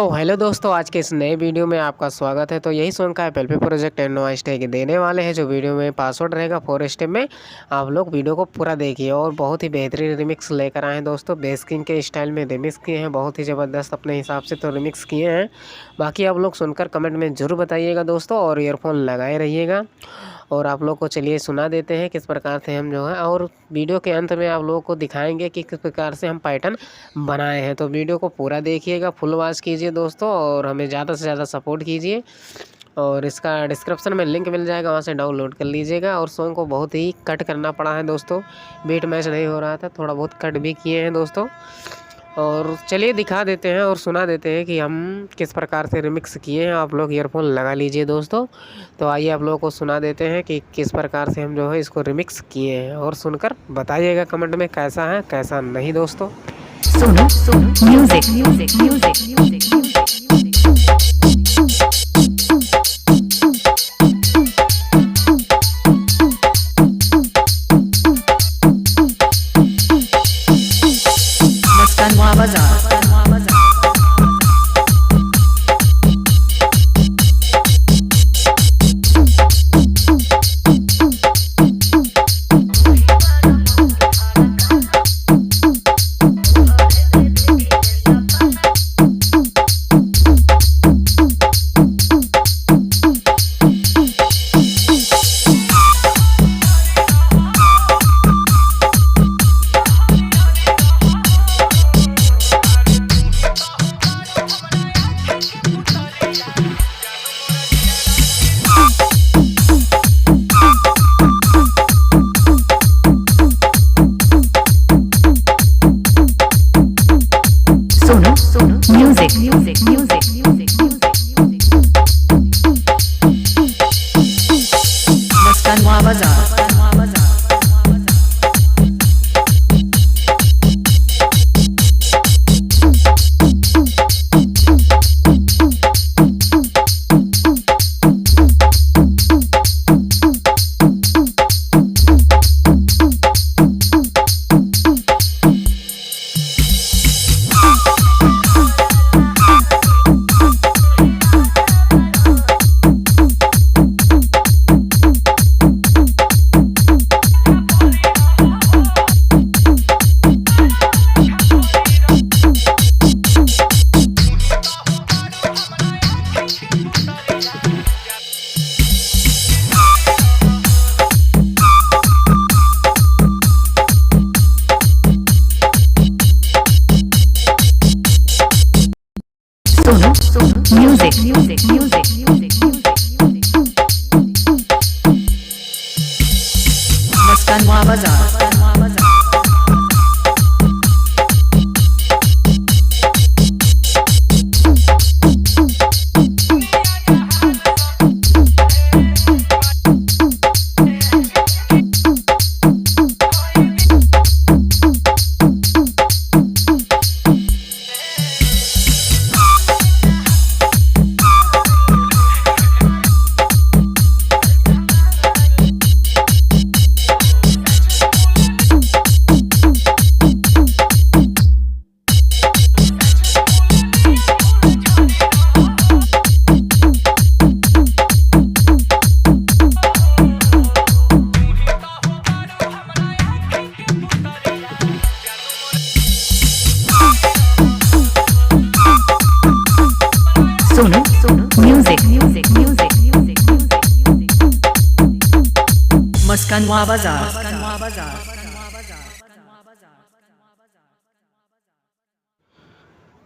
Hello दोस्तों, आज के इस नए वीडियो में आपका स्वागत है। तो यही सॉन्ग का एपल पे प्रोजेक्ट एंड नो स्टेक देने वाले हैं। जो वीडियो में पासवर्ड रहेगा 4 स्टेप में। आप लोग वीडियो को पूरा देखिए और बहुत ही बेहतरीन रिमिक्स लेकर आए हैं दोस्तों। बेस्किंग के स्टाइल में रिमिक्स किए हैं, बहुत ही ज़बरदस्त अपने हिसाब से तो रिमिक्स किए हैं। बाकी आप लोग सुनकर कमेंट में ज़रूर बताइएगा दोस्तों, और ईयरफोन लगाए रहिएगा। और आप लोग को चलिए सुना देते हैं किस प्रकार से हम जो है, और वीडियो के अंत में आप लोगों को दिखाएंगे कि किस प्रकार से हम पैटर्न बनाए हैं। तो वीडियो को पूरा देखिएगा, फुल वॉच कीजिए दोस्तों, और हमें ज़्यादा से ज़्यादा सपोर्ट कीजिए। और इसका डिस्क्रिप्शन में लिंक मिल जाएगा, वहाँ से डाउनलोड कर लीजिएगा। और सॉन्ग को बहुत ही कट करना पड़ा है दोस्तों, बीट मैच नहीं हो रहा था, थोड़ा बहुत कट भी किए हैं दोस्तों। और चलिए दिखा देते हैं और सुना देते हैं कि हम किस प्रकार से रिमिक्स किए हैं। आप लोग ईयरफोन लगा लीजिए दोस्तों। तो आइए आप लोगों को सुना देते हैं कि किस प्रकार से हम जो है इसको रिमिक्स किए हैं, और सुनकर बताइएगा कमेंट में कैसा है कैसा नहीं दोस्तों। Sonu music music music music मस्तान बाजार। म्यूजिक म्यूजिक म्यूजिक म्यूजिक मस्तान बाजार। म्यूजिक म्यूजिक म्यूजिक म्यूजिक मस्तान बाजार। म्यूजिक म्यूजिक म्यूजिक म्यूजिक मस्तान बाजार।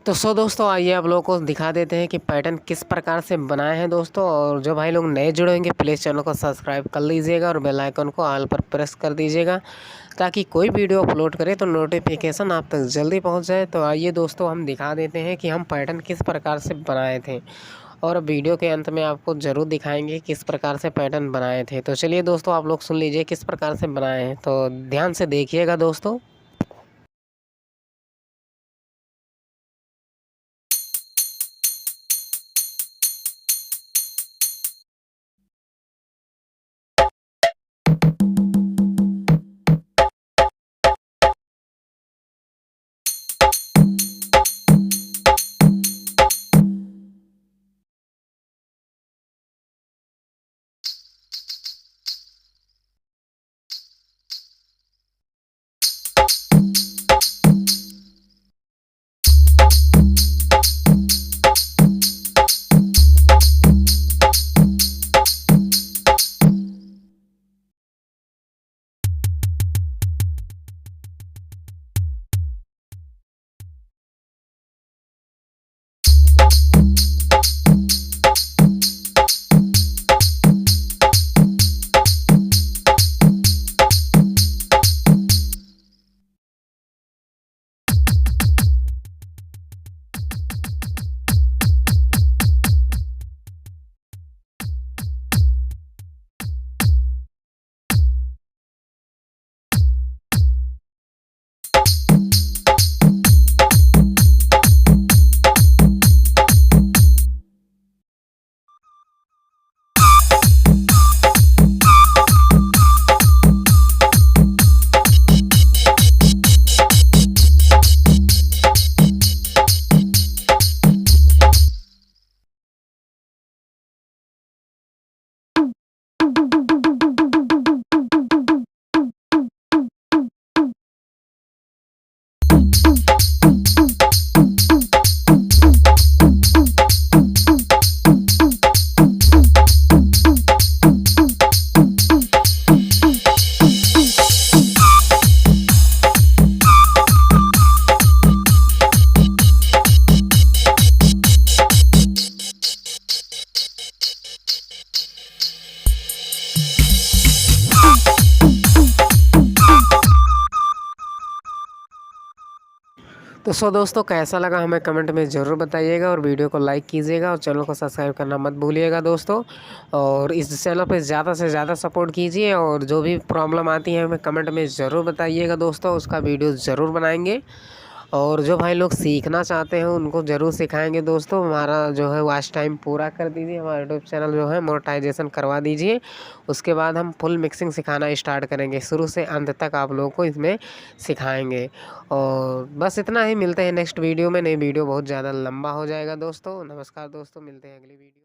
तो दोस्तों आइए आप लोगों को दिखा देते हैं कि पैटर्न किस प्रकार से बनाए हैं दोस्तों। और जो भाई लोग नए जुड़े होंगे प्लीज़ चैनल को सब्सक्राइब कर लीजिएगा, और बेल आइकन को ऑल पर प्रेस कर दीजिएगा, ताकि कोई वीडियो अपलोड करे तो नोटिफिकेशन आप तक जल्दी पहुंच जाए। तो आइए दोस्तों हम दिखा देते हैं कि हम पैटर्न किस प्रकार से बनाए थे, और वीडियो के अंत में आपको ज़रूर दिखाएंगे किस प्रकार से पैटर्न बनाए थे। तो चलिए दोस्तों आप लोग सुन लीजिए किस प्रकार से बनाए हैं, तो ध्यान से देखिएगा दोस्तों। सो दोस्तों कैसा लगा हमें कमेंट में ज़रूर बताइएगा और वीडियो को लाइक कीजिएगा और चैनल को सब्सक्राइब करना मत भूलिएगा दोस्तों। और इस चैनल पे ज़्यादा से ज़्यादा सपोर्ट कीजिए और जो भी प्रॉब्लम आती है हमें कमेंट में ज़रूर बताइएगा दोस्तों, उसका वीडियो ज़रूर बनाएंगे। और जो भाई लोग सीखना चाहते हैं उनको ज़रूर सिखाएंगे दोस्तों। हमारा जो है वॉच टाइम पूरा कर दीजिए, हमारा यूट्यूब चैनल जो है मोनेटाइजेशन करवा दीजिए। उसके बाद हम फुल मिक्सिंग सिखाना स्टार्ट करेंगे, शुरू से अंत तक आप लोगों को इसमें सिखाएंगे। और बस इतना ही, मिलते हैं नेक्स्ट वीडियो में। नई वीडियो बहुत ज़्यादा लंबा हो जाएगा दोस्तों। नमस्कार दोस्तों, मिलते हैं अगली वीडियो।